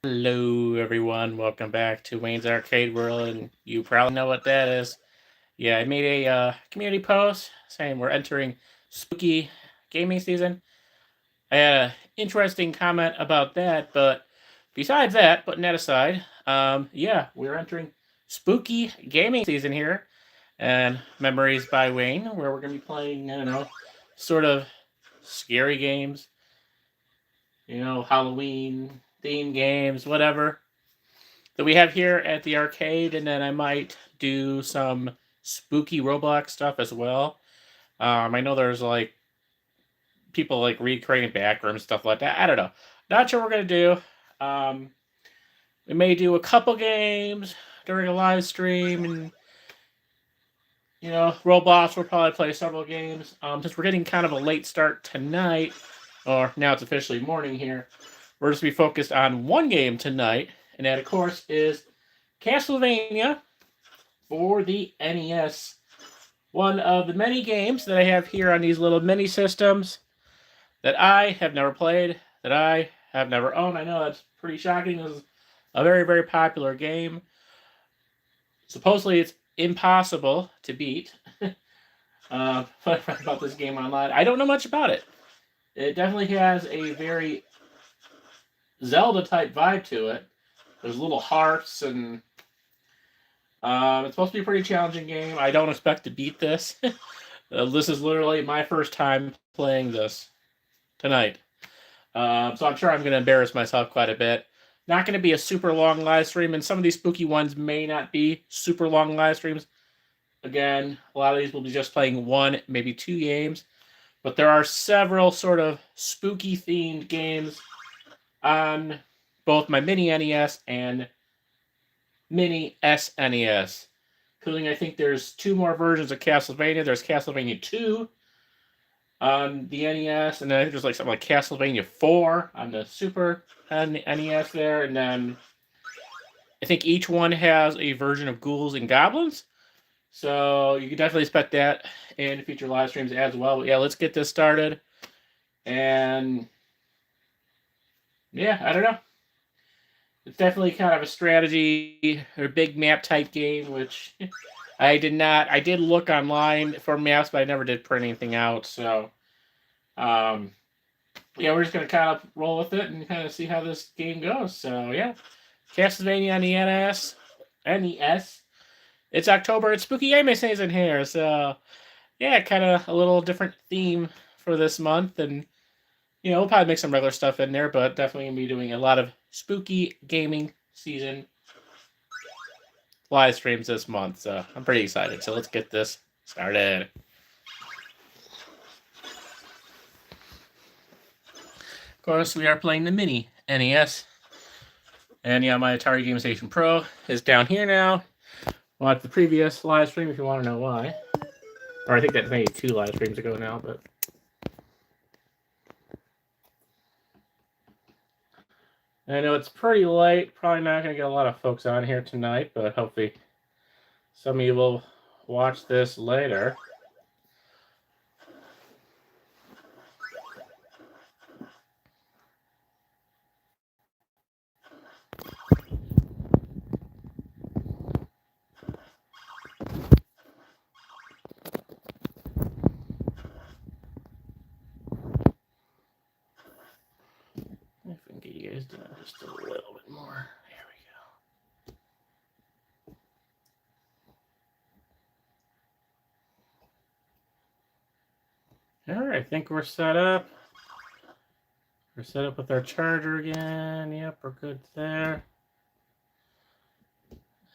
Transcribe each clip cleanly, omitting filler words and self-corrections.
Hello, everyone. Welcome back to Wayne's Arcade World, and you probably know what that is. Yeah, I made a community post saying we're entering spooky gaming season. I had an interesting comment about that, but besides that, putting that aside, yeah, we're entering spooky gaming season here, and Memories by Wayne, where we're gonna be playing, I don't know, sort of scary games, Halloween themed games, whatever that we have here at the arcade, and then I might do some spooky Roblox stuff as well. I know there's like people like recreating backrooms stuff like that. I don't know. Not sure what we're gonna do. Um, we may do a couple games during a live stream, and Roblox will probably play several games. Since we're getting kind of a late start tonight, or now it's officially morning here, we're just be focused on one game tonight, and that of course is Castlevania for the NES. One of the many games that I have here on these little mini systems that I have never played, that I have never owned. I know that's pretty shocking. This is a very, very popular game. Supposedly, it's impossible to beat. About this game online, I don't know much about it. It definitely has a very Zelda type vibe to it. There's little hearts and it's supposed to be a pretty challenging game. I don't expect to beat this. This is literally my first time playing this tonight. So I'm sure I'm going to embarrass myself quite a bit. Not going to be a super long live stream, and some of these spooky ones may not be super long live streams. Again, a lot of these will be just playing one, maybe two games. But there are several sort of spooky themed games on both my mini NES and mini SNES. Including, I think there's two more versions of Castlevania. There's Castlevania 2 on the NES, and then I think there's like something like Castlevania 4 on the Super NES there, and then I think each one has a version of Ghouls and Goblins. So you can definitely expect that in future live streams as well. But yeah, let's get this started. And yeah, I don't know. It's definitely kind of a strategy or big map type game, which I did look online for maps, but I never did print anything out. So, yeah, we're just going to kind of roll with it and kind of see how this game goes. So, yeah, Castlevania on the NES. NES. It's October. It's spooky gaming season here. So, yeah, kind of a little different theme for this month. And, we'll probably make some regular stuff in there, but definitely going to be doing a lot of spooky gaming season live streams this month. So, I'm pretty excited. So, let's get this started. Of course, we are playing the mini NES. And yeah, my Atari Game Station Pro is down here now. Watch the previous live stream if you want to know why. Or I think that's maybe 2 live streams ago now, but. I know it's pretty late. Probably not going to get a lot of folks on here tonight, but hopefully some of you will watch this later. If we can get you guys down just a little bit more. There we go. All right, I think we're set up. We're set up with our charger again. Yep, we're good there.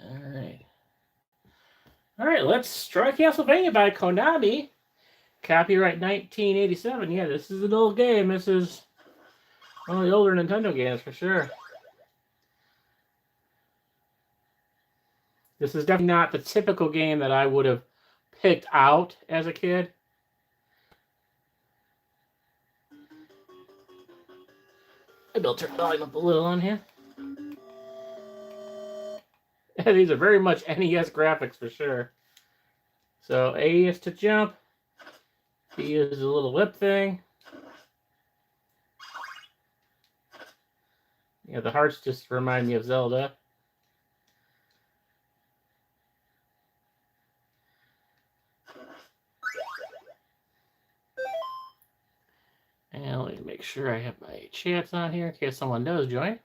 All right. All right, let's try Castlevania by Konami. Copyright 1987. Yeah, this is an old game. This is one of the older Nintendo games for sure. This is definitely not the typical game that I would have picked out as a kid. Maybe I'll turn the volume up a little on here. These are very much NES graphics for sure. So A is to jump. B is a little whip thing. Yeah, the hearts just remind me of Zelda. And let me make sure I have my chats on here in case someone does join.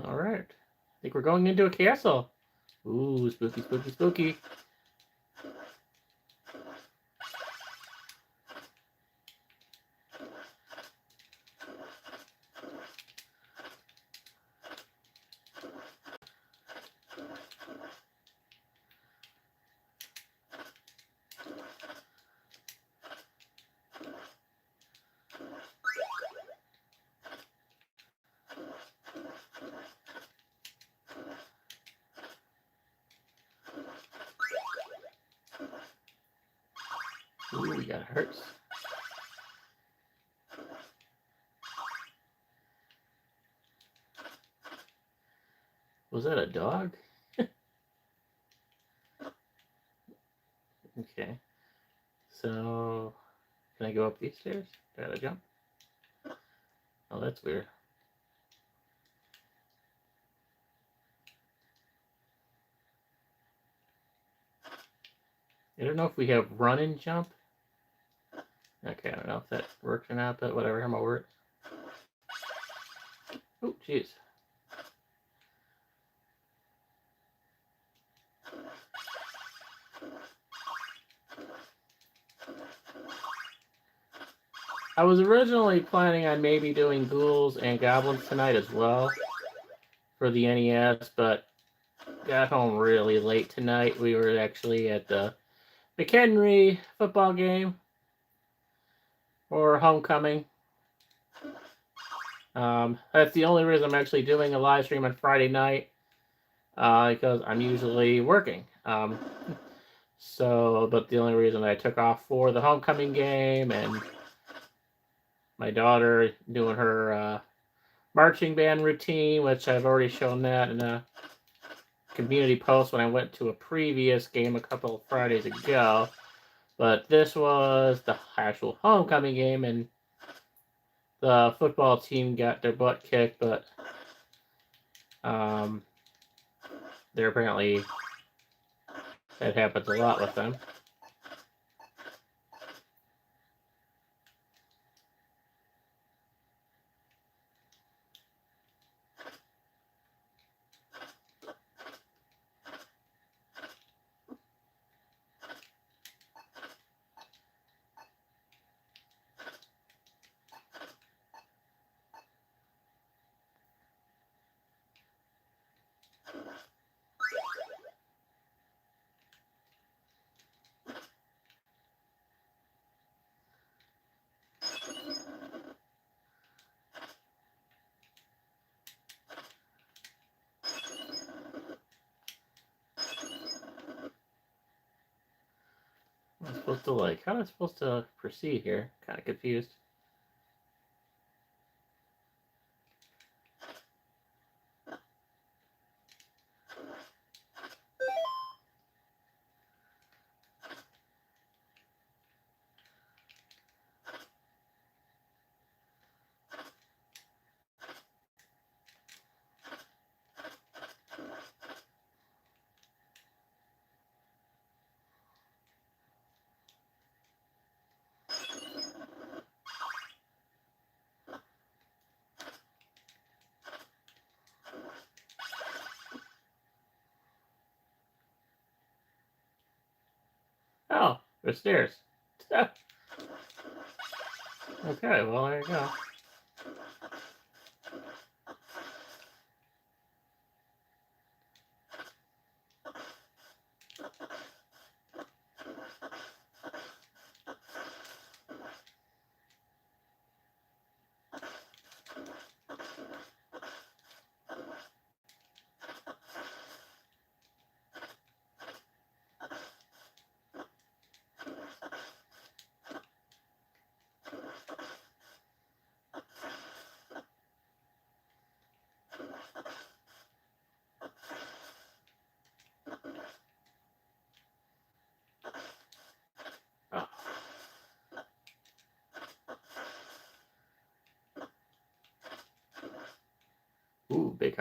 All right. I think we're going into a castle. Ooh, spooky, spooky, spooky. Ooh, we got hearts. Was that a dog? Okay. So, can I go up these stairs? Gotta jump. Oh, that's weird. I don't know if we have run and jump. Okay, I don't know if that works or not, but whatever, I'm over it. Oh, jeez. I was originally planning on maybe doing ghouls and goblins tonight as well for the NES, but got home really late tonight. We were actually at the McHenry football game or homecoming. That's the only reason I'm actually doing a live stream on Friday night because I'm usually working. But the only reason I took off for the homecoming game and my daughter doing her marching band routine, which I've already shown that in a community post when I went to a previous game a couple of Fridays ago. But this was the actual homecoming game, and the football team got their butt kicked, but they're apparently, that happens a lot with them. I'm supposed to how am I supposed to proceed here? Kind of confused. Oh, there's stairs. Okay, well, there you go.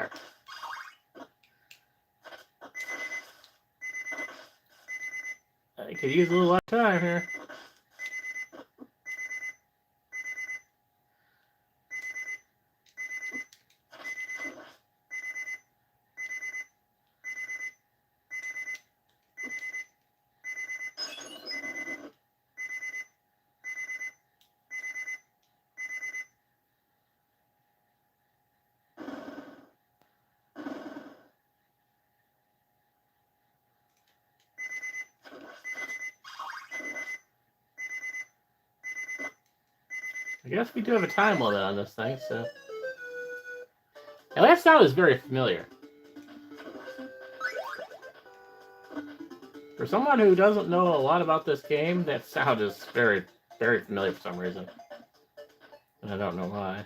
cart. I could use a little more time here. I guess we do have a time limit on this thing, so... And that sound is very familiar. For someone who doesn't know a lot about this game, that sound is very, very familiar for some reason. And I don't know why.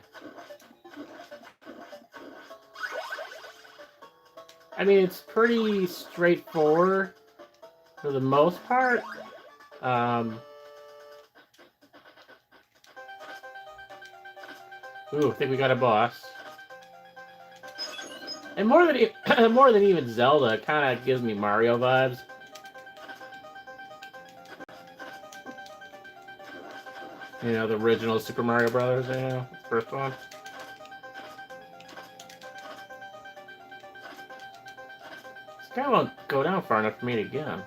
I mean, it's pretty straightforward for the most part. Ooh, I think we got a boss. And more than even Zelda, it kind of gives me Mario vibes. You know, the original Super Mario Brothers, you know, the first one. This guy won't go down far enough for me to get him.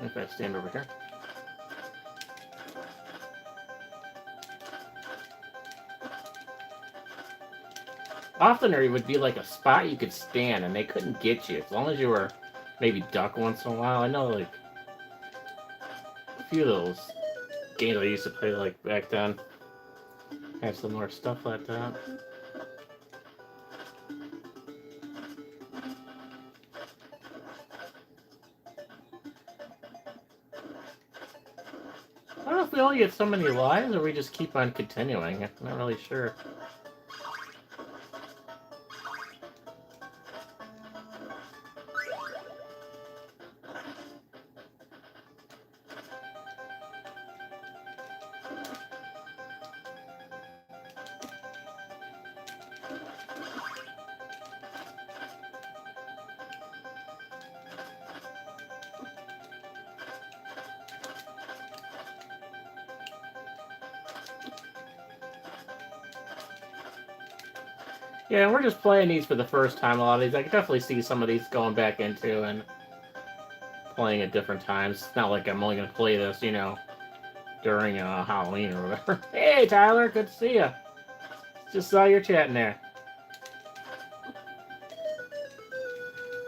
If I stand over here. Often there would be like a spot you could stand and they couldn't get you as long as you were maybe duck once in a while. I know like a few of those games I used to play like back then had some more stuff like that. I don't know if we only get so many lives or we just keep on continuing. I'm not really sure. Yeah, we're just playing these for the first time. A lot of these, I can definitely see some of these going back into and playing at different times. It's not like I'm only going to play this, you know, during Halloween or whatever. Hey, Tyler, good to see you. Just saw your chat in there.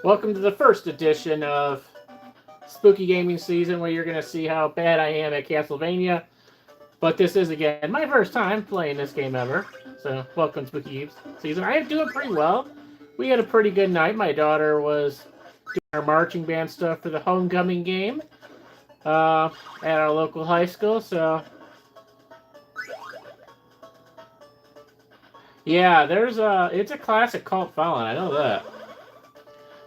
Welcome to the first edition of Spooky Gaming Season, where you're going to see how bad I am at Castlevania. But this is, again, my first time playing this game ever. So, welcome to Spooky Season. I am doing pretty well. We had a pretty good night. My daughter was doing our marching band stuff for the homecoming game at our local high school. So, yeah, it's a classic cult following. I know that.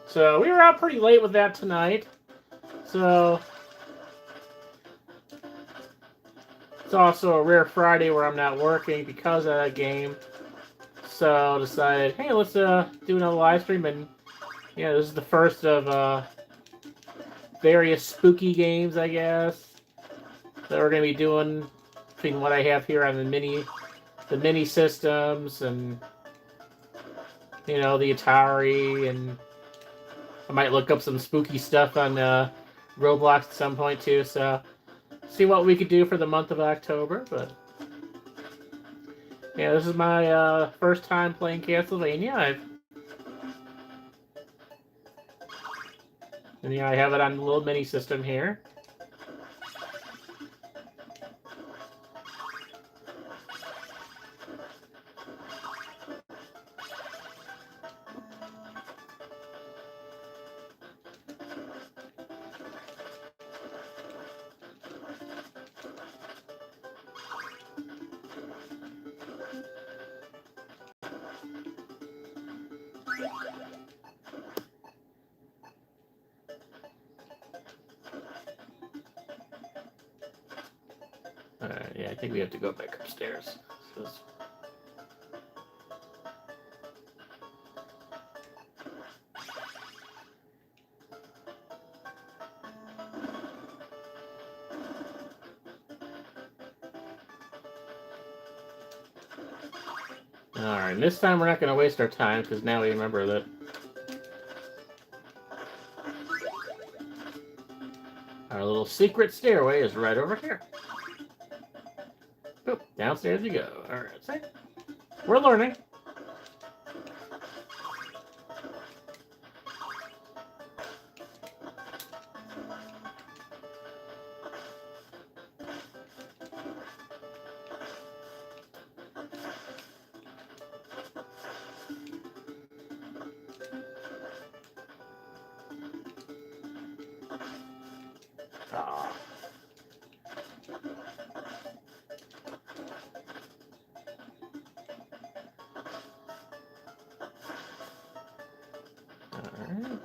So, we were out pretty late with that tonight. So, It's also a rare Friday where I'm not working because of that game. So decided, hey, let's do another live stream, and yeah, this is the first of various spooky games, I guess, that we're gonna be doing between what I have here on the mini systems, and you know, the Atari, and I might look up some spooky stuff on Roblox at some point too. So see what we could do for the month of October, but. Yeah, this is my first time playing Castlevania. And yeah, I have it on the little mini system here. Yeah, I think we have to go back upstairs. Alright, this time we're not going to waste our time, because now we remember that our little secret stairway is right over here. Boop, downstairs you go. Alright, see? We're learning. Ah. Alright.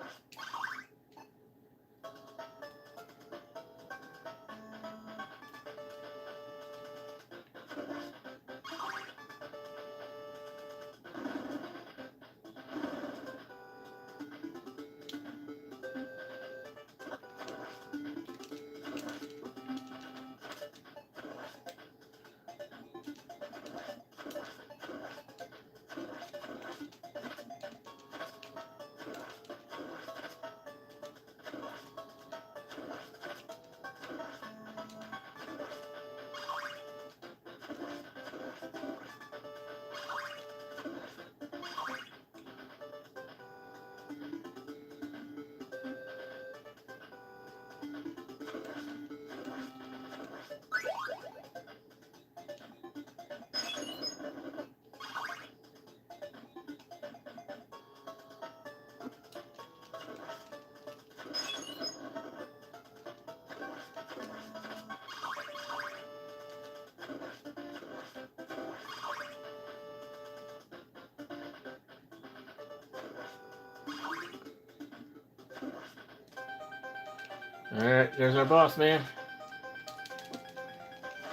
Alright, there's our boss, man.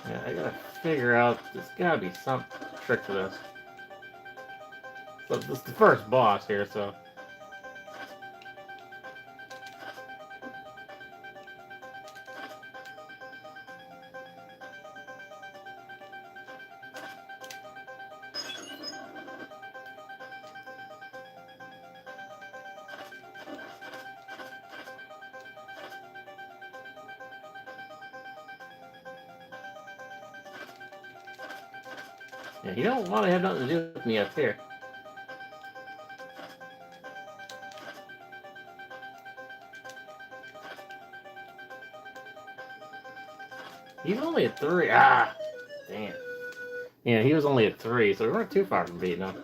Yeah, I gotta figure out, there's gotta be some trick to this. So this is the first boss here, so... Yeah, you don't want to have nothing to do with me up here. He's only at 3. Ah! Damn. Yeah, he was only at 3, so we weren't too far from beating him.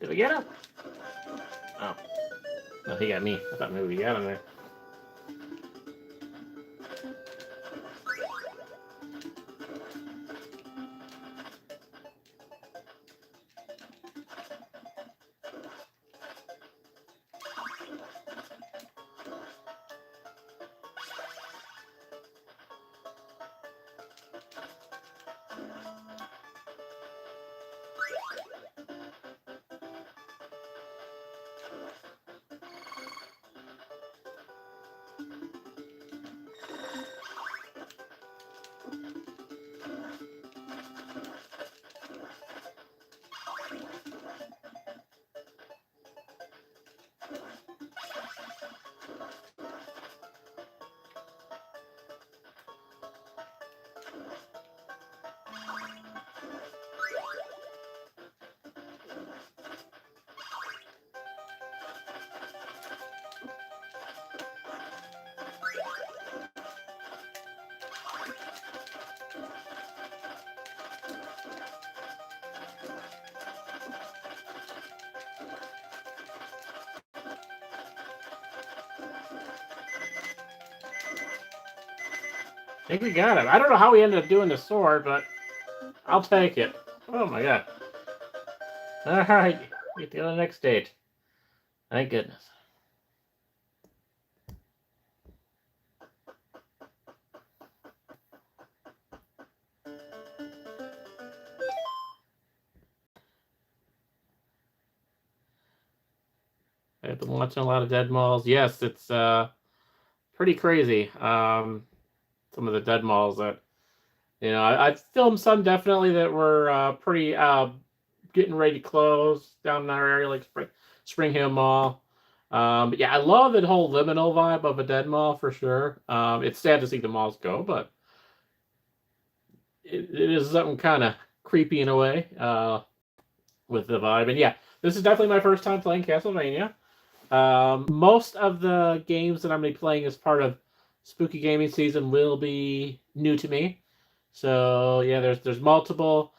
Did we get him? Oh. No, he got me. I thought maybe we got him there. I think we got him. I don't know how we ended up doing the sword, but I'll take it. Oh my god. Alright, get to the next stage. Thank goodness. I've been watching a lot of Dead Malls. Yes, it's pretty crazy. Some of the Dead Malls that I filmed some definitely that were pretty getting ready to close down in our area, like Spring Hill Mall. But yeah, I love the whole liminal vibe of a Dead Mall for sure. It's sad to see the malls go, but it is something kind of creepy in a way with the vibe. And yeah, this is definitely my first time playing Castlevania. Most of the games that I'm going to be playing as part of Spooky Gaming Season will be new to me. So yeah, there's multiple.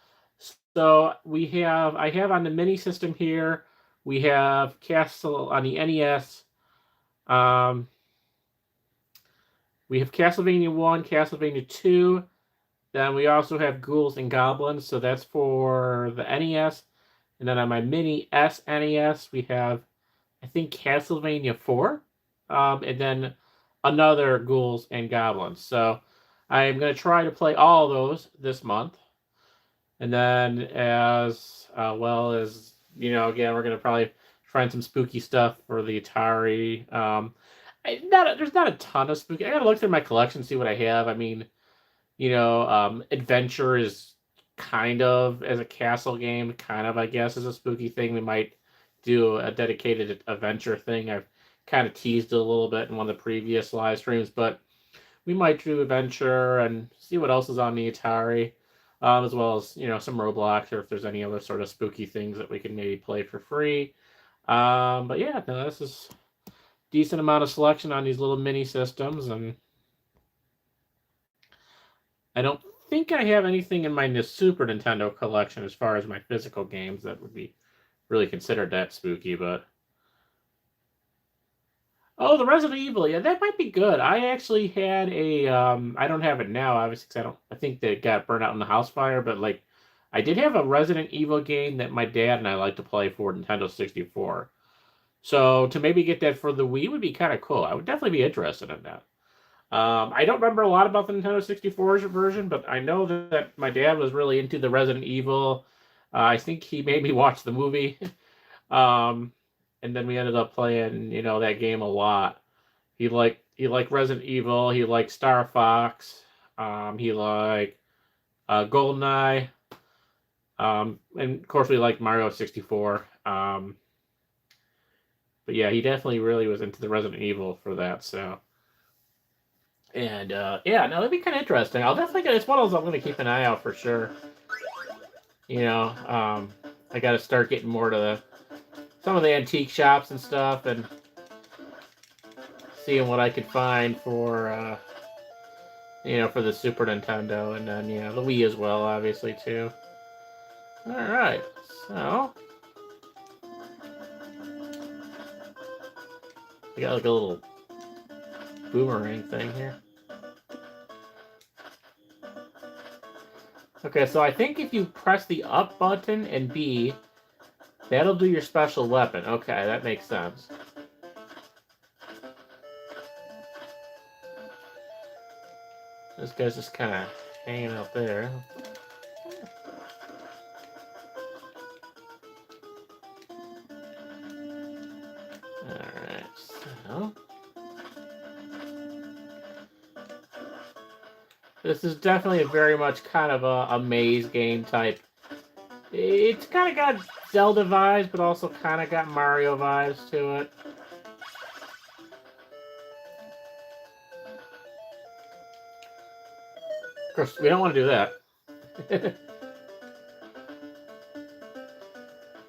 So I have on the mini system here, we have Castle on the NES. We have Castlevania 1, Castlevania 2. Then we also have Ghouls and Goblins, so that's for the NES. And then on my mini SNES, we have, I think, Castlevania 4. And then another Ghouls and Goblins. So I'm going to try to play all of those this month. And then as well as, again, we're going to probably find some spooky stuff for the Atari. There's not a ton of spooky. I got to look through my collection, see what I have. I mean, Adventure is kind of, as a castle game, kind of, I guess, is a spooky thing. We might do a dedicated Adventure thing. I've kind of teased it a little bit in one of the previous live streams, but we might do Adventure and see what else is on the Atari, as well as, some Roblox, or if there's any other sort of spooky things that we can maybe play for free. But yeah, no, this is decent amount of selection on these little mini systems, and I don't think I have anything in my Super Nintendo collection as far as my physical games that would be really considered that spooky, but oh, the Resident Evil, yeah, that might be good. I actually had a, I don't have it now, obviously, because I think that it got burnt out in the house fire, but like, I did have a Resident Evil game that my dad and I like to play for Nintendo 64. So to maybe get that for the Wii would be kind of cool. I would definitely be interested in that. I don't remember a lot about the Nintendo 64 version, but I know that my dad was really into the Resident Evil. I think he made me watch the movie. And then we ended up playing, that game a lot. He liked Resident Evil. He liked Star Fox. He liked GoldenEye. And of course, we liked Mario 64. But yeah, he definitely really was into the Resident Evil for that. So, and yeah, no, that'd be kind of interesting. I'll definitely it's one of those I'm going to keep an eye out for sure. I got to start getting more to some of the antique shops and stuff, and seeing what I could find for for the Super Nintendo, and then the Wii as well, obviously too. All right, so We got like a little boomerang thing here. Okay, so I think if you press the up button and B, that'll do your special weapon. Okay, that makes sense. This guy's just kind of hanging out there. Alright, so... This is definitely very much kind of a maze game type. It's kind of got Zelda vibes, but also kind of got Mario vibes to it. Of course, we don't want to do that.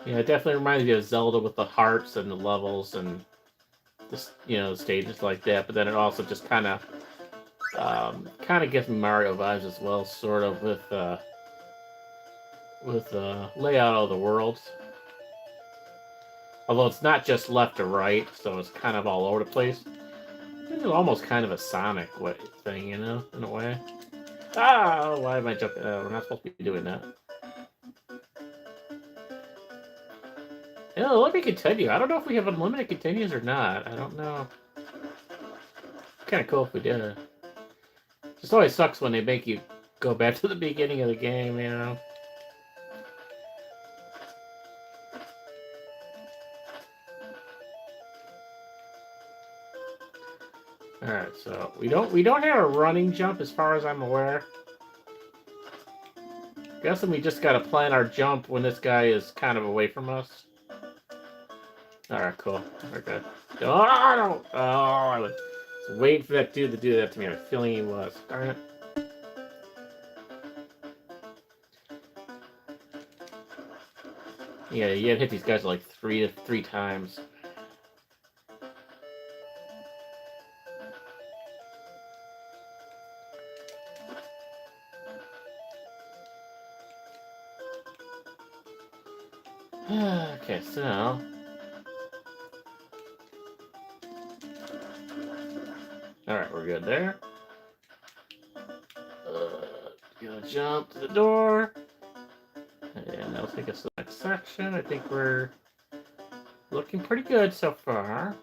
Yeah, it definitely reminds me of Zelda with the hearts and the levels and the stages like that. But then it also just kind of gives me Mario vibes as well, sort of with layout of the worlds. Although it's not just left to right, so it's kind of all over the place. It's almost kind of a Sonic thing, in a way. Ah, why am I jumping? We're not supposed to be doing that. Yeah, let me continue. I don't know if we have unlimited continues or not. I don't know. Kind of cool if we did. It just always sucks when they make you go back to the beginning of the game, you know. Alright, so we don't have a running jump as far as I'm aware. Guessing we just gotta plan our jump when this guy is kind of away from us. Alright, cool. We're good. Oh, I was waiting for that dude to do that to me. I have a feeling he was. Darn it. Yeah, you gotta hit these guys like three times. Okay, so... Alright, we're good there. Gonna jump to the door. And that'll take us to the next section. I think we're looking pretty good so far.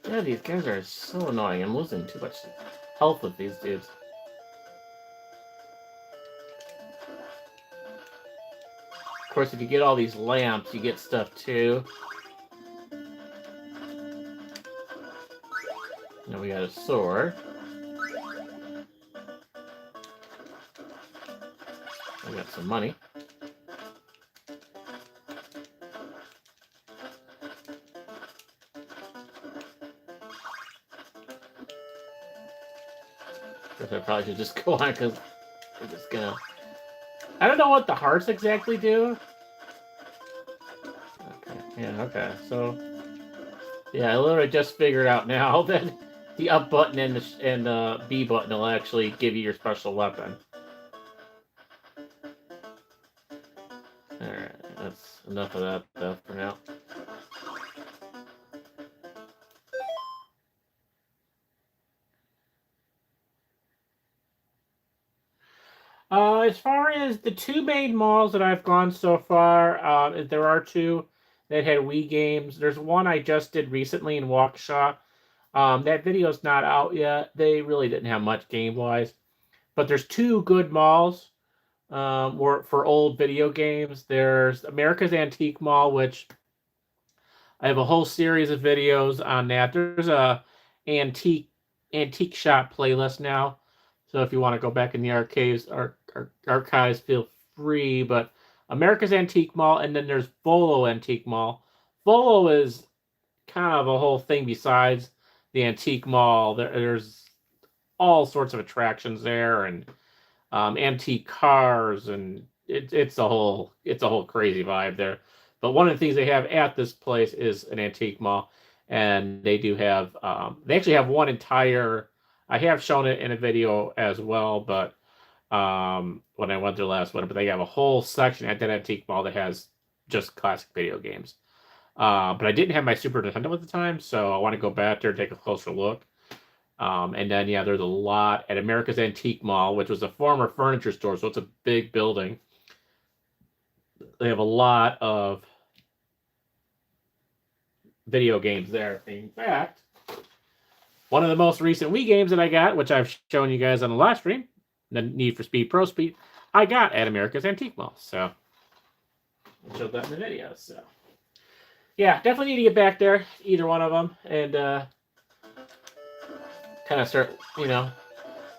Yeah, these guys are so annoying. I'm losing too much health with these dudes. Of course, if you get all these lamps, you get stuff too. Now we got a sword. We got some money. I probably should just go on because we're just gonna... I don't know what the hearts exactly do. Okay, yeah, okay. So, yeah, I literally just figured out now that the up button and the B button will actually give you your special weapon. Alright, that's enough of that stuff for now. As far as the two main malls that I've gone so far, there are two that had Wii games. There's one I just did recently in Waukesha. That video's not out yet. They really didn't have much game-wise. But there's two good malls for old video games. There's America's Antique Mall, which I have a whole series of videos on that. There's a antique shop playlist now. So if you want to go back in the archives, feel free. But America's Antique Mall, and then there's Volo Antique Mall. Volo is kind of a whole thing besides the Antique Mall. There's all sorts of attractions there, and antique cars, and it's a whole crazy vibe there. But one of the things they have at this place is an antique mall, and they do have they actually have one entire. I have shown it in a video as well, but when I went there last winter, but they have a whole section at that antique mall that has just classic video games. But I didn't have my Super Nintendo at the time, so I want to go back there and take a closer look. And then, yeah, there's a lot at America's Antique Mall, which was a former furniture store, so it's a big building. They have a lot of video games there. In fact, one of the most recent Wii games that I got, which I've shown you guys on the live stream, the Need for Speed Pro Speed, I got at America's Antique Mall. So I showed that in the video. So yeah, definitely need to get back there, either one of them, and kind of start,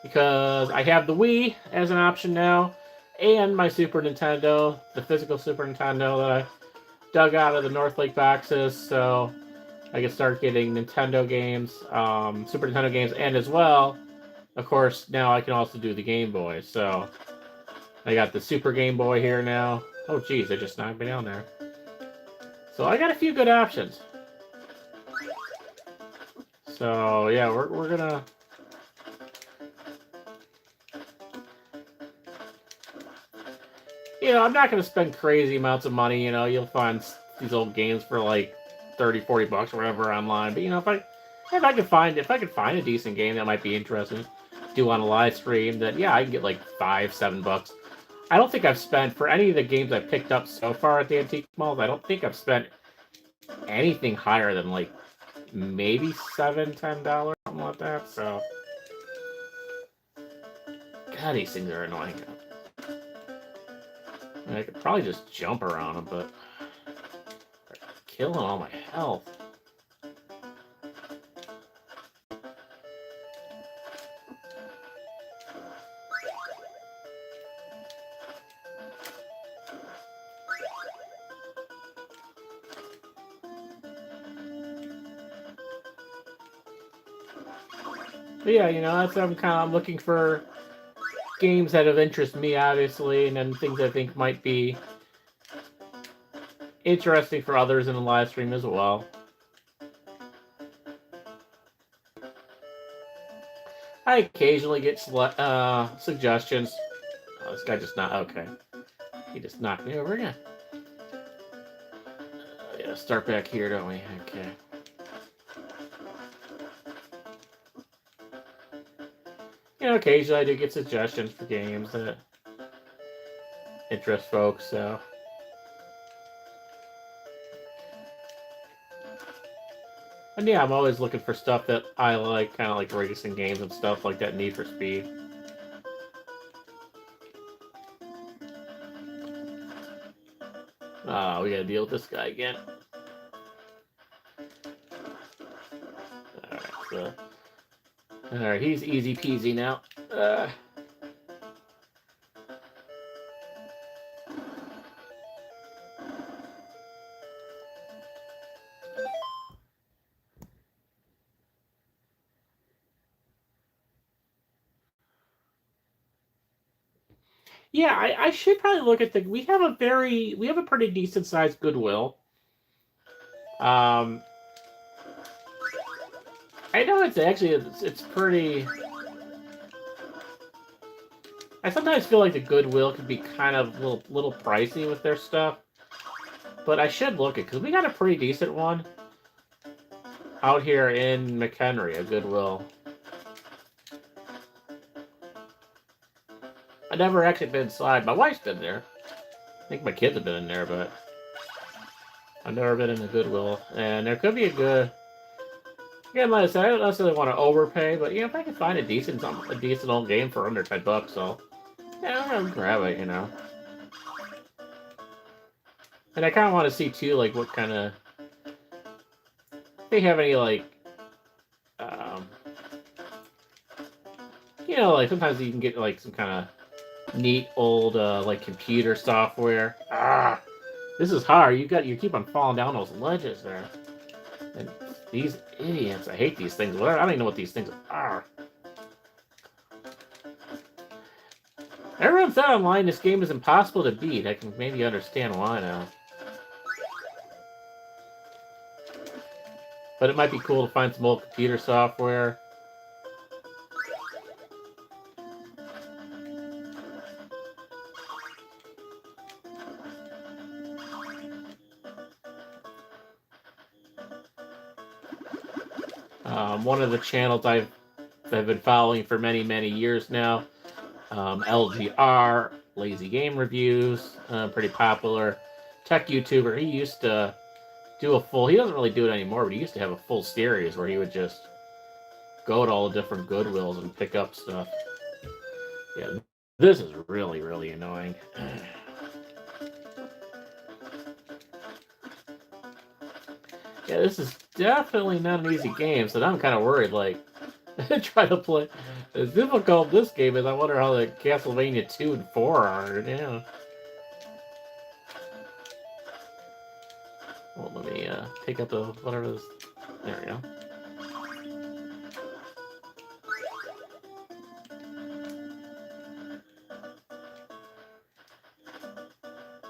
because I have the Wii as an option now, and my Super Nintendo, the physical Super Nintendo that I dug out of the North Lake boxes, so I can start getting Nintendo games, Super Nintendo games, and as well, of course, now I can also do the Game Boy. So I got the Super Game Boy here now. Oh, geez, they just knocked me down there. So I got a few good options. So yeah, we're gonna. I'm not gonna spend crazy amounts of money. You'll find these old games for like $30-40 or whatever online. But if I could find a decent game that might be interesting, do on a live stream, then yeah, I can get like $5-7. I don't think I've spent, for any of the games I've picked up so far at the antique malls, I don't think I've spent anything higher than like maybe $7-10, something like that. So God, these things are annoying. I could probably just jump around them, but they're killing all my health. But yeah, that's what I'm looking for, games that have interest me, obviously, and then things I think might be interesting for others in the live stream as well. I occasionally get suggestions. Oh, this guy just not okay. He just knocked me over again. Yeah, start back here, don't we? Okay. Occasionally I do get suggestions for games that interest folks, so. And yeah, I'm always looking for stuff that I like, kind of like racing games and stuff like that, Need for Speed. Oh, we gotta deal with this guy again. Alright, so. Alright, he's easy peasy now. Yeah, I should probably look at we have a pretty decent sized Goodwill. I know it's pretty. I sometimes feel like the Goodwill could be kind of little pricey with their stuff, but I should look at, because we got a pretty decent one out here in McHenry, a Goodwill. I've never actually been inside. My wife's been there. I think my kids have been in there, but I've never been in a Goodwill. And there could be a good. Again, like I said, I don't necessarily want to overpay, but if I can find a decent old game for under $10, so yeah, I'm gonna grab it, And I kind of want to see too, like what kind of. If they have any like. Like sometimes you can get like some kind of neat old like computer software. This is hard. You keep on falling down those ledges there. And these idiots, I hate these things. I don't even know what these things are. Everyone said online this game is impossible to beat. I can maybe understand why now. But it might be cool to find some old computer software. One of the channels I've been following for many, many years now, LGR, Lazy Game Reviews, pretty popular tech YouTuber. He used to do a full, he doesn't really do it anymore, but he used to have a full series where he would just go to all the different Goodwills and pick up stuff. Yeah, this is really, really annoying. Yeah, this is definitely not an easy game, so now I'm kind of worried, like, try to play. As difficult this game is, I wonder how the Castlevania 2 and 4 are, yeah. Well, let me pick up the, whatever this, there we go.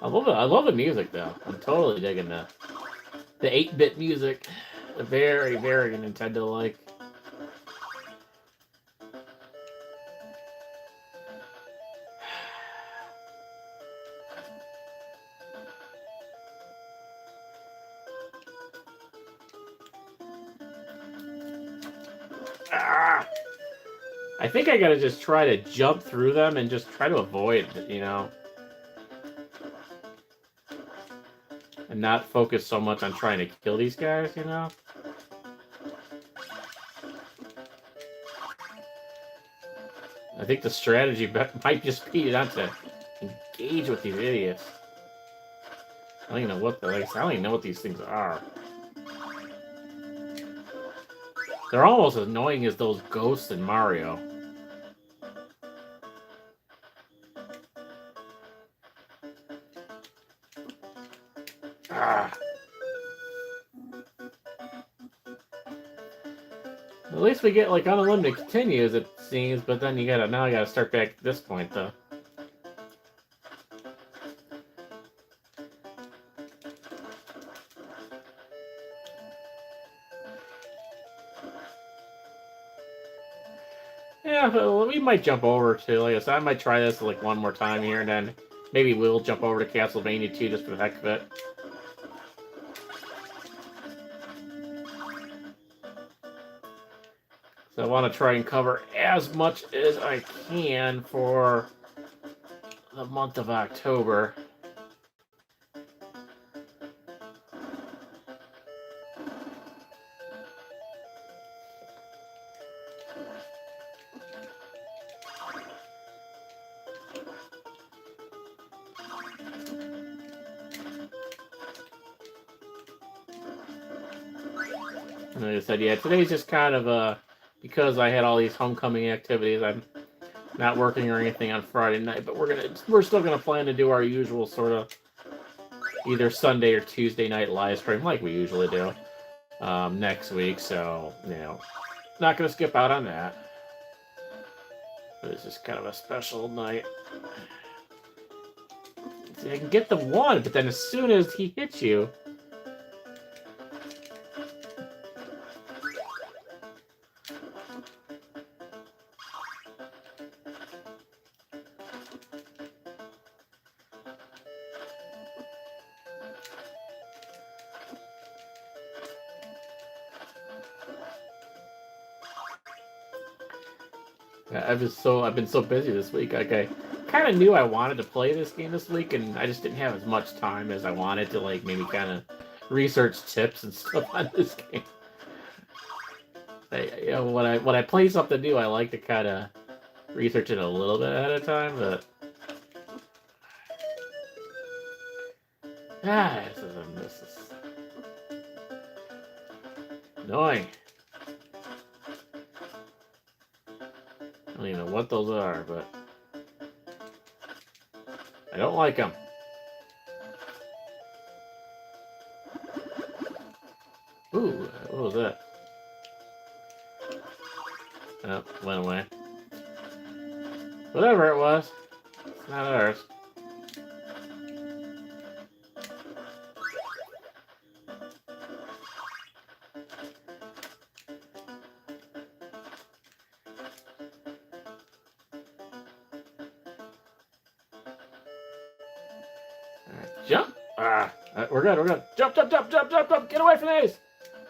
I love the music, though. I'm totally digging the 8-bit music. Very, very Nintendo-like. Ah! I think I gotta just try to jump through them and just try to avoid, you know? And not focus so much on trying to kill these guys, you know? I think the strategy might just be not to engage with these idiots. I don't even know what I don't even know what these things are. They're almost as annoying as those ghosts in Mario. Ah. At least we get like unlimited continues, it seems, but then now I gotta start back at this point though. Yeah, but we might jump over to, like I said, I might try this like one more time here, and then maybe we'll jump over to Castlevania 2 just for the heck of it. So I want to try and cover as much as I can for the month of October. And like I said, yeah, today's just kind of because I had all these homecoming activities. I'm not working or anything on Friday night, but we're still gonna plan to do our usual sort of either Sunday or Tuesday night live stream like we usually do next week. So not gonna skip out on that. But it's just kind of a special night. See, I can get the one, but then as soon as he hits you. I've been so busy this week. Like I kind of knew I wanted to play this game this week, and I just didn't have as much time as I wanted to like maybe kind of research tips and stuff on this game. When I play something new, I like to kind of research it a little bit ahead of time, but this is annoying. I don't even know what those are, but I don't like them. Ooh, what was that? Oh, went away. Whatever it was. It's not ours. Alright, jump! We're good, we're good. Jump, jump, jump, jump, jump, jump! Get away from these!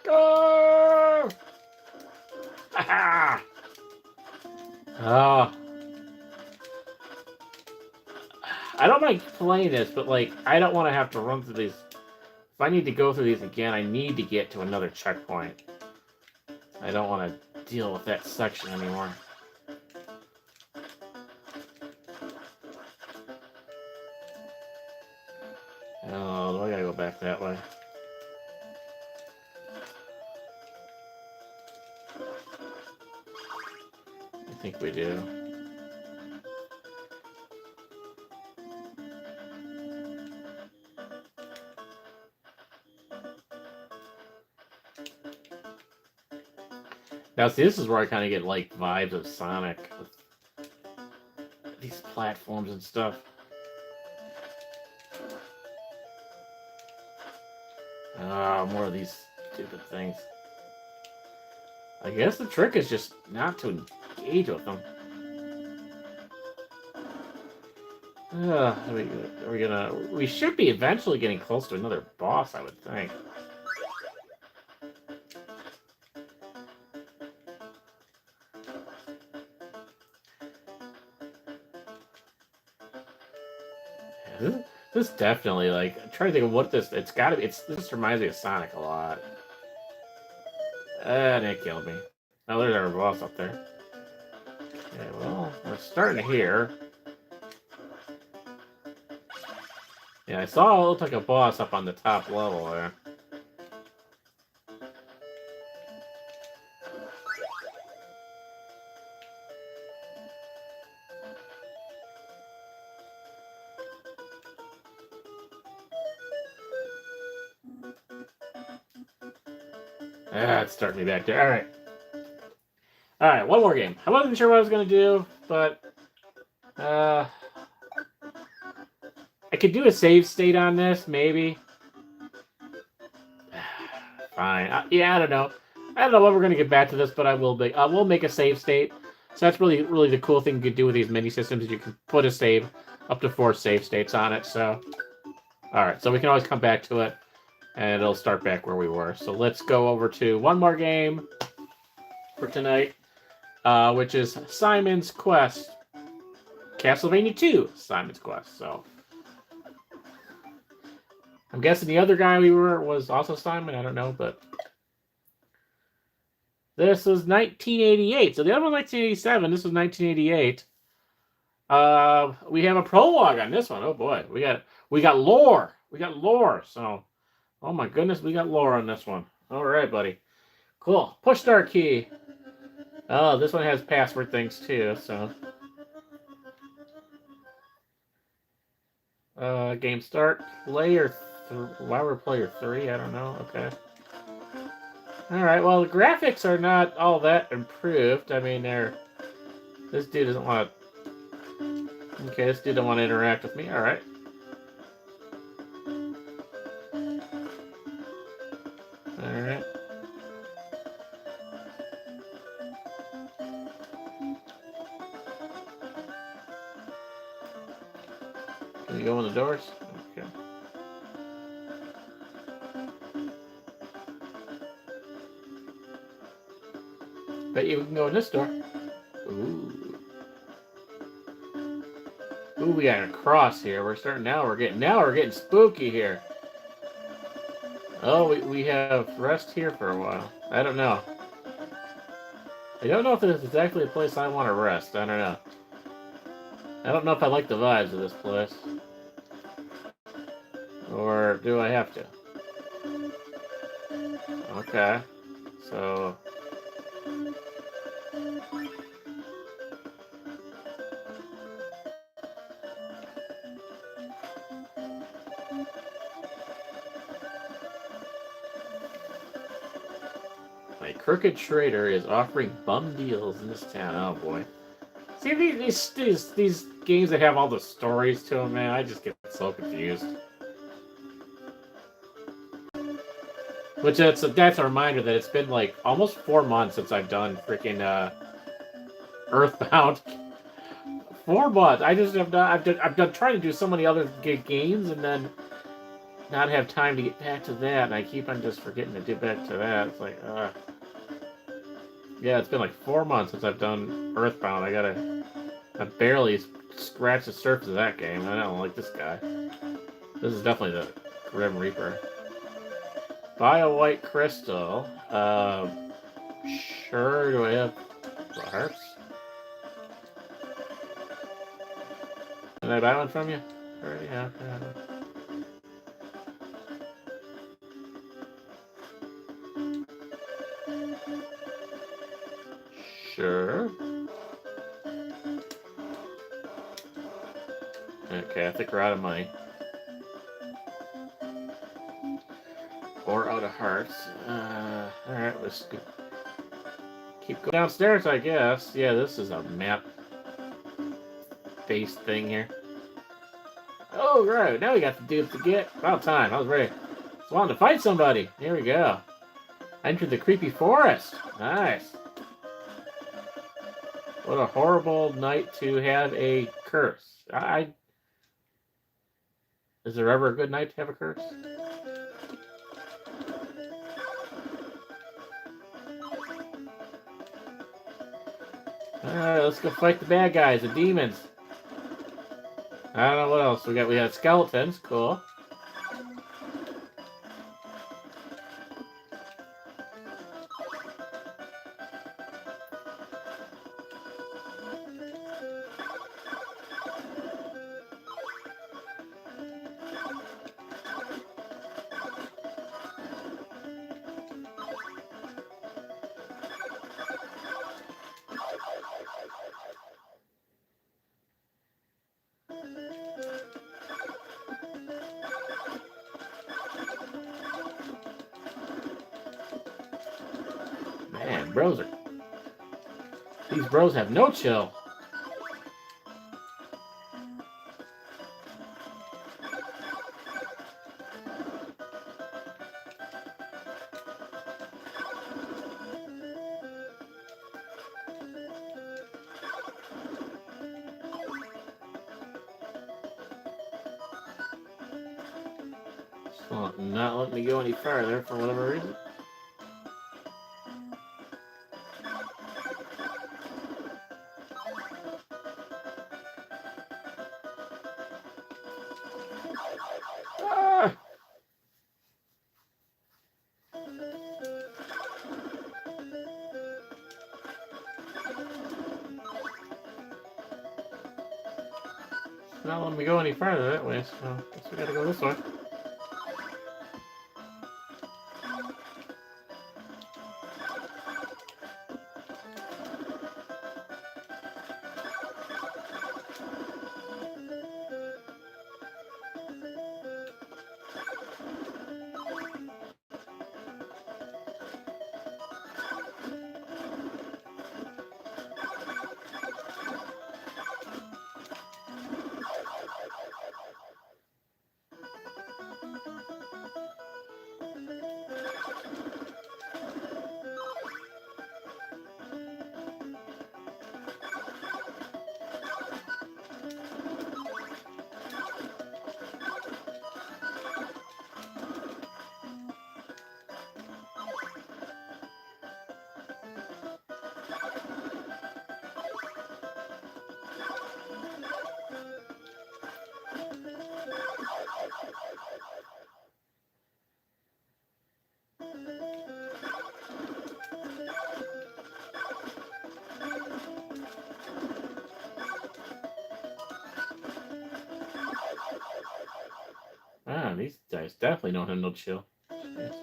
Go! Ha oh. I don't mind playing this, but like, I don't want to have to run through these. If I need to go through these again, I need to get to another checkpoint. I don't want to deal with that section anymore. Oh, I gotta go back that way. I think we do. Now, see, this is where I kind of get, like, vibes of Sonic. With these platforms and stuff. Ah, more of these stupid things. I guess the trick is just not to engage with them. We should be eventually getting close to another boss, I would think. This definitely, like, I'm trying to think of what this, it's gotta be, this reminds me of Sonic a lot. And it killed me. Oh, there's our boss up there. Okay, well, we're starting here. Yeah, I saw it looked like a boss up on the top level there. Ah, it's starting me back there. Alright. Alright, one more game. I wasn't sure what I was going to do, but... I could do a save state on this, maybe. Fine. Yeah, I don't know. I don't know when we're going to get back to this, but I will make... we'll make a save state. So that's really the cool thing you can do with these mini systems is you can put a save, up to 4 save states on it, so... Alright, so we can always come back to it. And it'll start back where we were. So let's go over to one more game for tonight, which is Simon's Quest. Castlevania 2, Simon's Quest. So I'm guessing the other guy was also Simon. I don't know, but this was 1988. So the other one was 1987. This was 1988. We have a prologue on this one. Oh boy, we got lore. We got lore. So. Oh my goodness, we got lore on this one. Alright, buddy. Cool. Push start key. Oh, this one has password things too, so. Game start. Player why we're player 3? I don't know. Okay. Alright, well, the graphics are not all that improved. I mean, this dude doesn't want to... Okay, this dude doesn't want to interact with me. Alright. Alright. Can we go in the doors? Okay. Bet you we can go in this door. Ooh. Ooh, we got a cross here. We're getting spooky here. Oh, we have rest here for a while. I don't know. I don't know if this is exactly a place I want to rest. I don't know. I don't know if I like the vibes of this place. Or do I have to? Okay. So... A crooked trader is offering bum deals in this town. Oh boy. See, these games that have all the stories to them, man, I just get so confused. Which that's a reminder that it's been like almost 4 months since I've done freaking Earthbound. 4 months. I just have not. I've done trying to do so many other games and then not have time to get back to that. And I keep on just forgetting to get back to that. It's like, yeah, it's been like 4 months since I've done Earthbound. I barely scratched the surface of that game. I don't like this guy. This is definitely the Grim Reaper. Bio White Crystal. Sure. Do I have hearts? Can I buy one from you? Already have. Sure. Okay, I think we're out of money. Or out of hearts. Alright, let's go. Keep going downstairs, I guess. Yeah, this is a map-based thing here. Oh, right. Now we got the dudes to get. About time. I was ready. Just wanted to fight somebody. Here we go. Enter the creepy forest. Nice. What a horrible night to have a curse. Is there ever a good night to have a curse? Alright, let's go fight the bad guys, the demons. I don't know what else we got. We got skeletons. Cool. Man, these bros have no chill. Well, not letting me go any farther for whatever reason. Not letting me go any farther that way, so I guess we gotta go this way. Ah, these guys definitely don't have no chill. Yes.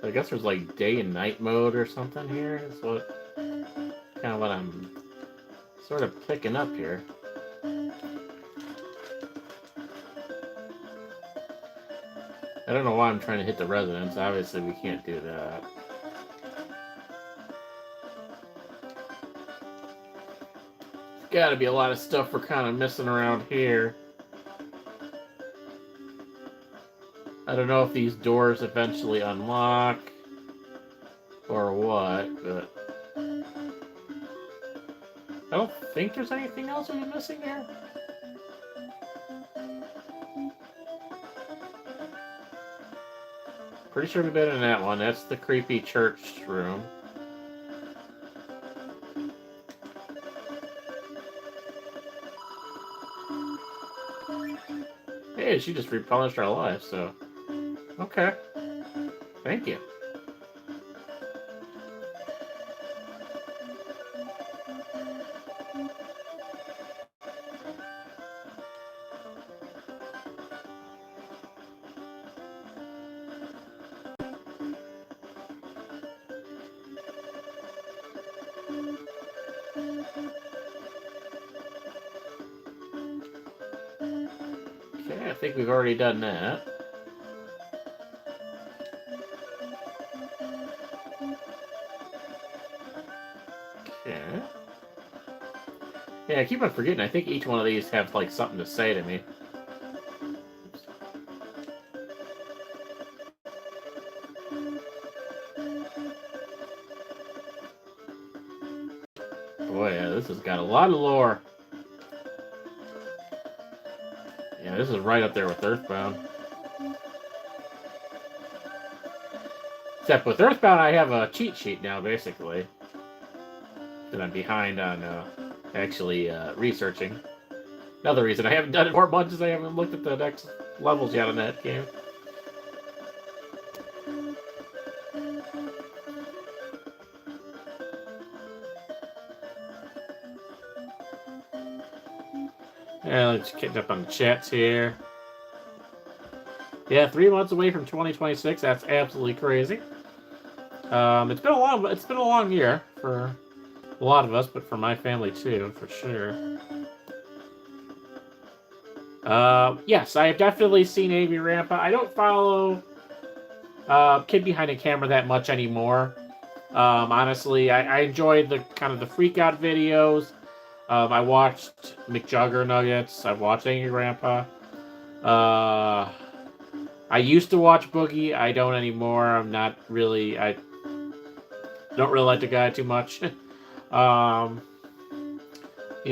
I guess there's like day and night mode or something here. Is what kind of what I'm sort of picking up here. I don't know why I'm trying to hit the residence. Obviously, we can't do that. There's got to be a lot of stuff we're kind of missing around here. I don't know if these doors eventually unlock or what, but I don't think there's anything else we're missing here. Pretty sure we've been in that one. That's the creepy church room. Hey, she just replenished our lives, so... Okay. Thank you. Okay, I think we've already done that. Okay. Yeah, I keep on forgetting. I think each one of these have, like, something to say to me. Boy, yeah, this has got a lot of lore. Yeah, this is right up there with Earthbound. Except with Earthbound, I have a cheat sheet now, basically. That I'm behind on actually researching. Another reason I haven't done it more much is I haven't looked at the next levels yet in that game. Yeah, let's catch up on the chats here. Yeah, 3 months away from 2026. That's absolutely crazy. It's been a long year for a lot of us, but for my family too, for sure. Yes, I have definitely seen Amy Rampa. I don't follow Kid Behind the Camera that much anymore. Honestly, I enjoyed the kind of the freak out videos. I watched McJuggernuggets. I've watched Angry Grandpa. I used to watch Boogie. I don't anymore. I'm not really. I don't really like the guy too much. You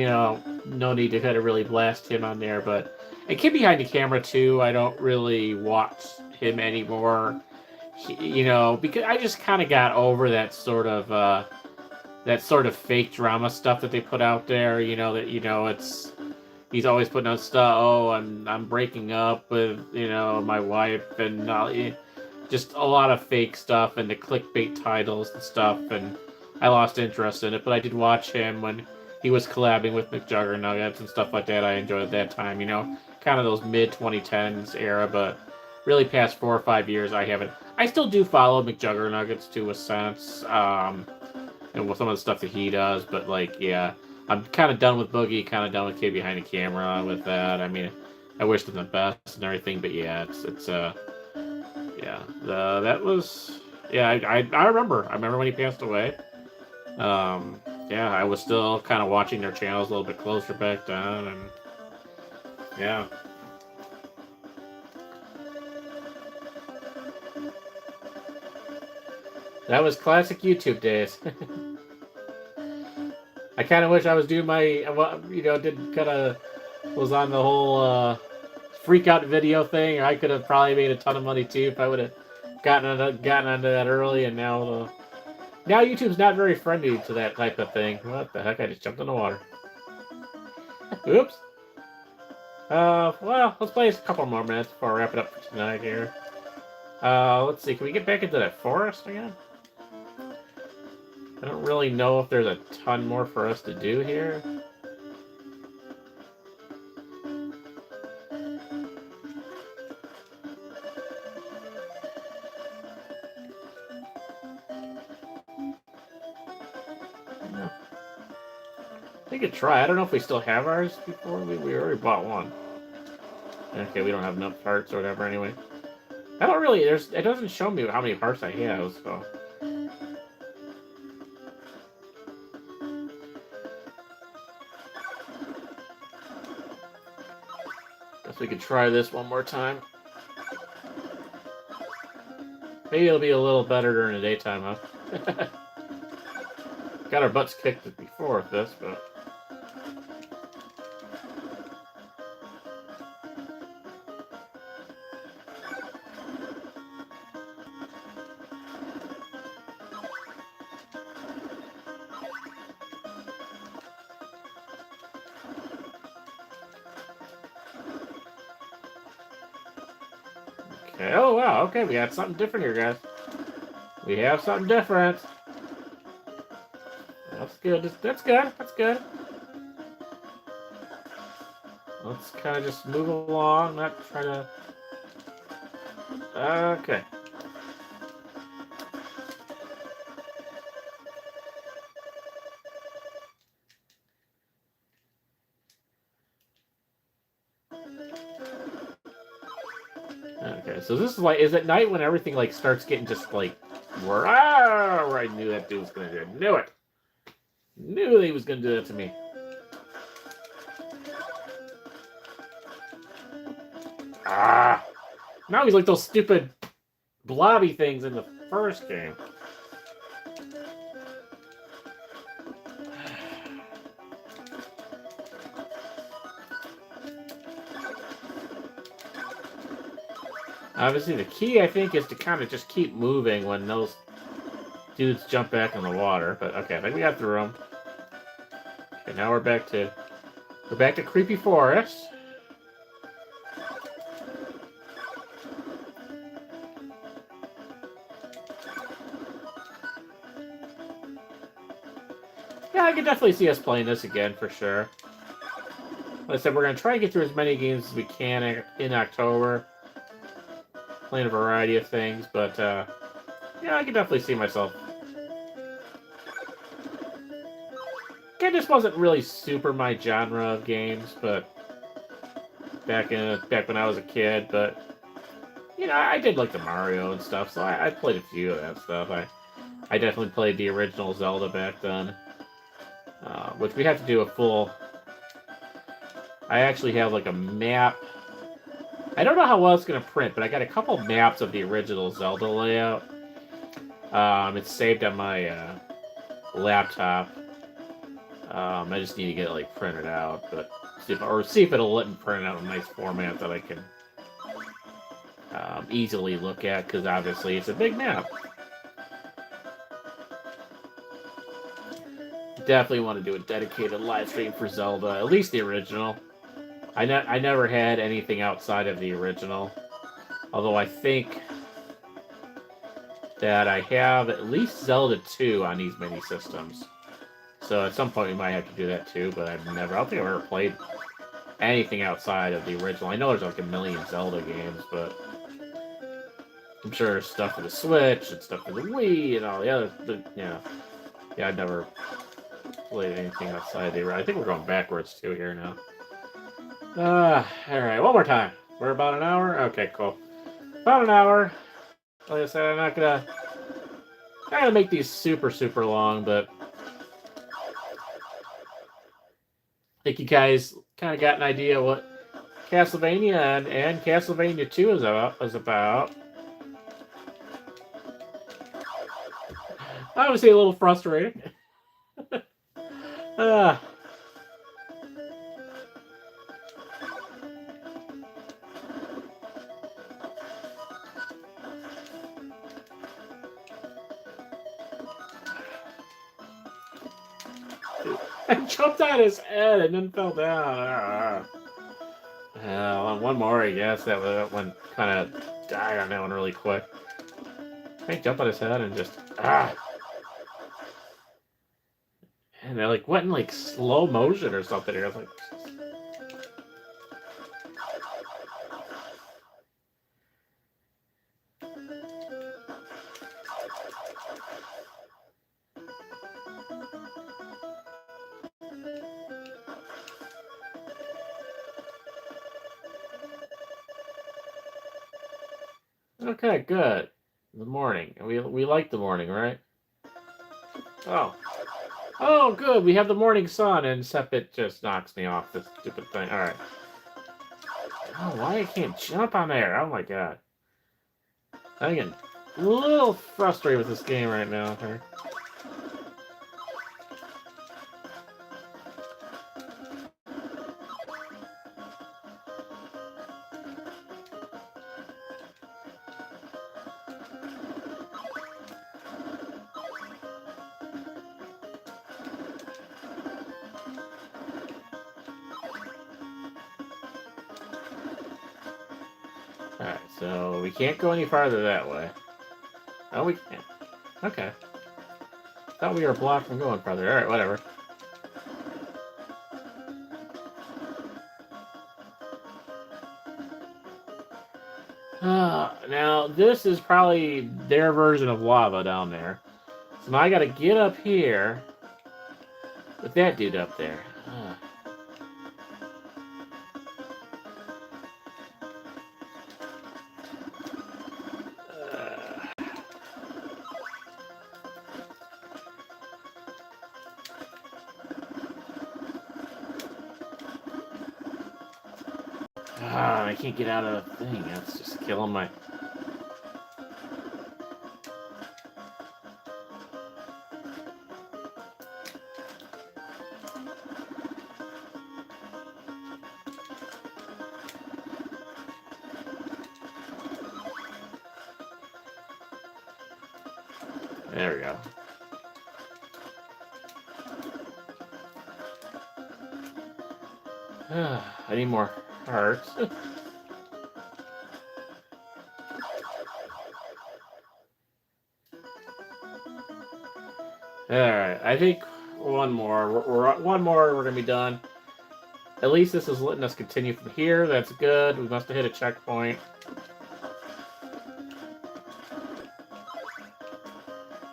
know, no need to kind of really blast him on there. But and Kid Behind the Camera too. I don't really watch him anymore. You know, because I just kind of got over that sort of fake drama stuff that they put out there. You know it's he's always putting out stuff. Oh, I'm breaking up with my wife and just a lot of fake stuff and the clickbait titles and stuff. And I lost interest in it. But I did watch him when he was collabing with McJuggernuggets and stuff like that. I enjoyed that time. Kind of those mid 2010s era. But really, past 4 or 5 years, I haven't. I still do follow McJuggernuggets to a sense. And with some of the stuff that he does, but yeah, I'm kind of done with Boogie, kind of done with Kid Behind the Camera with that. I mean, I wish them the best and everything, but yeah, that was, yeah, I remember when he passed away. Yeah, I was still kind of watching their channels a little bit closer back then, and yeah. That was classic YouTube days. I kind of wish I was doing my, was on the whole freak out video thing. I could have probably made a ton of money too if I would have gotten onto that early. And now YouTube's not very friendly to that type of thing. What the heck? I just jumped in the water. Oops. Well, let's play a couple more minutes before I wrap it up for tonight here. Let's see. Can we get back into that forest again? I don't really know if there's a ton more for us to do here. Yeah. We could try. I don't know if we still have ours before. We already bought one. Okay, we don't have enough parts or whatever anyway. I don't really, it doesn't show me how many parts I have, so. Guess we could try this one more time. Maybe it'll be a little better during the daytime, huh? Got our butts kicked before with this, but... Okay, oh wow, okay, we got something different here, guys. We have something different. That's good, that's good, that's good. Let's kind of just move along, not try to... Okay. Okay, so this is like, is it night when everything like starts getting just like, where I knew that dude was gonna do it. Knew it! Knew he was gonna do that to me. Ah! Now he's like those stupid blobby things in the first game. Obviously, the key, I think, is to kind of just keep moving when those dudes jump back in the water. But okay, I think we got through them. Okay, now we're back to Creepy Forest. Yeah, I could definitely see us playing this again for sure. Like I said, we're gonna try and get through as many games as we can in October. Playing a variety of things, but yeah, I could definitely see myself. Again, this wasn't really super my genre of games, but back when I was a kid, but you know, I did like the Mario and stuff, so I played a few of that stuff. I definitely played the original Zelda back then, which we have to do a full. I actually have like a map. I don't know how well it's going to print, but I got a couple maps of the original Zelda layout. It's saved on my laptop. I just need to get it like printed out, but see if it'll let me print it out in a nice format that I can easily look at, because obviously it's a big map. Definitely want to do a dedicated live stream for Zelda, at least the original. I never had anything outside of the original, although I think that I have at least Zelda 2 on these mini systems. So at some point we might have to do that too, but I don't think I've ever played anything outside of the original. I know there's like a million Zelda games, but I'm sure there's stuff for the Switch and stuff for the Wii and all the other, yeah, I've never played anything outside the original. I think we're going backwards too here now. Alright, one more time. We're about an hour? Okay, cool. About an hour. Like I said, I'm not gonna make these super, super long, but I think you guys kind of got an idea what Castlevania and Castlevania 2 is about. Obviously a little frustrating. I jumped on his head and then fell down. One more, I guess. That one kind of died on that one really quick. I jumped on his head and just and they like went in like slow motion or something. I was like, Okay, good. The morning. We like the morning, right? Oh. Oh, good. We have the morning sun, and except it just knocks me off this stupid thing. All right. Oh, why I can't jump on there? Oh my god. I'm getting a little frustrated with this game right now. Here. Alright, so we can't go any farther that way. Oh, we can't. Okay. Thought we were blocked from going farther. Alright, whatever. Now, this is probably their version of lava down there. So now I gotta get up here with that dude up there. I can't get out of the thing. That's just killing my... There we go. I need more hearts. Alright, I think one more. One more, we're gonna be done. At least this is letting us continue from here. That's good. We must have hit a checkpoint.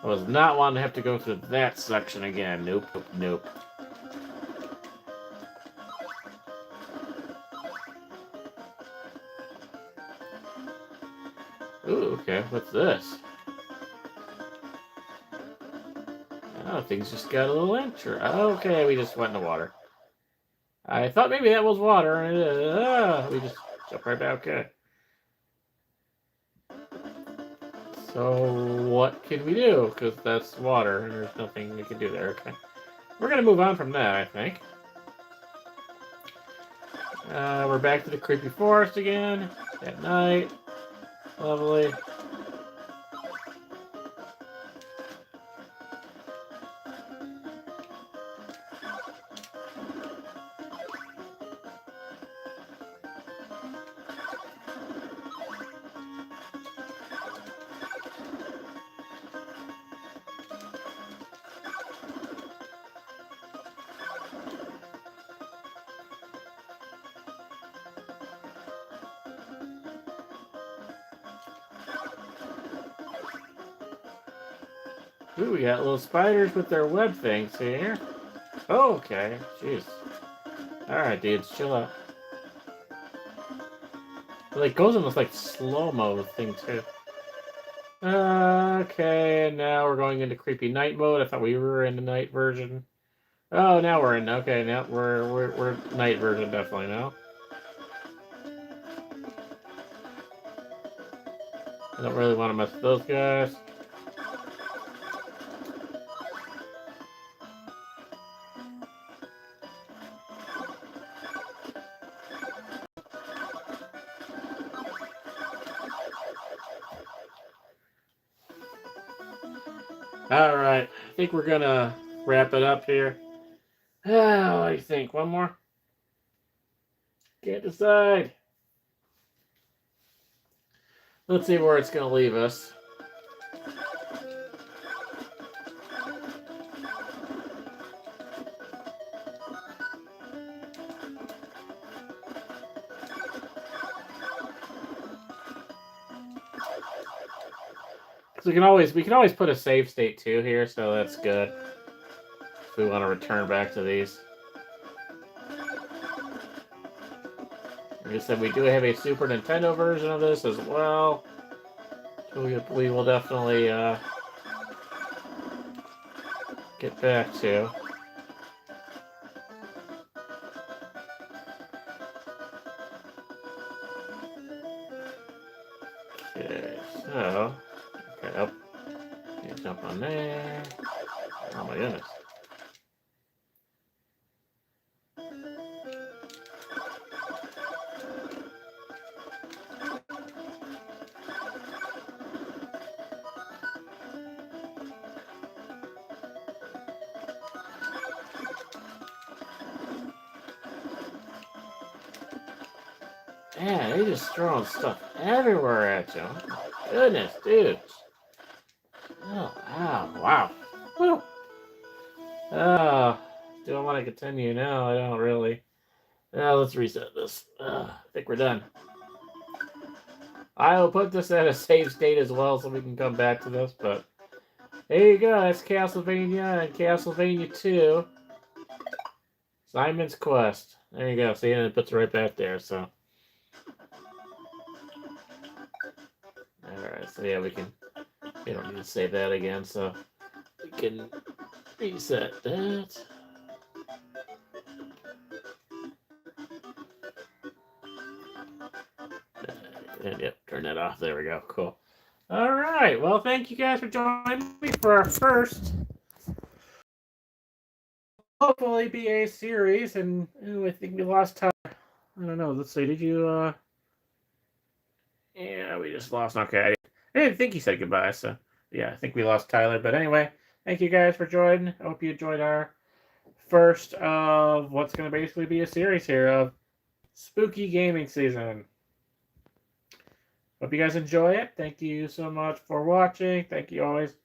I was not wanting to have to go through that section again. Nope, nope, nope. Ooh, okay. What's this? Oh, things just got a little entry. Okay, we just went in the water. I thought maybe that was water, and we just jumped right back. Okay. So what can we do? Because that's water, and there's nothing we can do there. Okay. We're gonna move on from that, I think. We're back to the creepy forest again at night. Lovely. Ooh, we got little spiders with their web things here. Oh, okay. Jeez. Alright, dudes, chill out. It like goes in this like slow-mo thing too. Okay, and now we're going into creepy night mode. I thought we were in the night version. Oh, now we're in. Okay, now we're night version definitely now. I don't really want to mess with those guys. Alright, I think we're gonna wrap it up here. What do you think? One more? Can't decide. Let's see where it's gonna leave us. So we can always put a save state too here, so that's good. If we want to return back to these. Like I said, we do have a Super Nintendo version of this as well. we will definitely get back to. Okay, so okay, up. You jump on there. Oh my goodness. Man, they just throwing stuff everywhere at you. Oh my goodness, dude. Oh, wow, wow. Whew. Oh, do I want to continue? No, I don't really. Let's reset this. I think we're done. I will put this at a save state as well so we can come back to this, but there you go. That's Castlevania and Castlevania 2. Simon's Quest. There you go. See, and it puts it right back there, so. Alright, so yeah, we don't need to save that again, so we can reset that. And yep, turn that off. There we go. Cool. All right. Well, thank you guys for joining me for our first, hopefully, be a series. And ooh, I think we lost time. I don't know. Let's see. Did you? Yeah, we just lost. Okay. I didn't think he said goodbye. So yeah, I think we lost Tyler. But anyway, thank you guys for joining. I hope you enjoyed our first of what's going to basically be a series here of spooky gaming season. Hope you guys enjoy it. Thank you so much for watching. Thank you always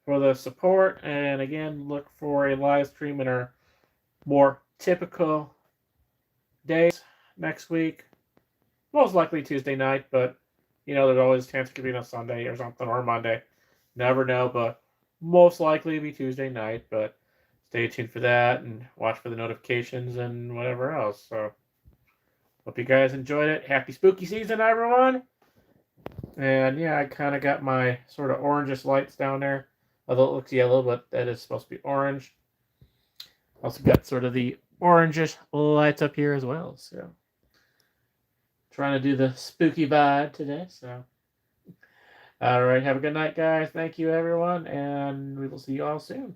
for the support. And again, look for a live stream in our more typical days next week. Most likely Tuesday night, but there's always a chance it could be on a Sunday or something or Monday. Never know, but most likely it'll be Tuesday night. But stay tuned for that and watch for the notifications and whatever else. So hope you guys enjoyed it. Happy spooky season, everyone. And yeah, I kind of got my sort of orangish lights down there. Although it looks yellow, but that is supposed to be orange. Also got sort of the orangish lights up here as well. So trying to do the spooky vibe today. So all right, have a good night, guys. Thank you, everyone, and we will see you all soon.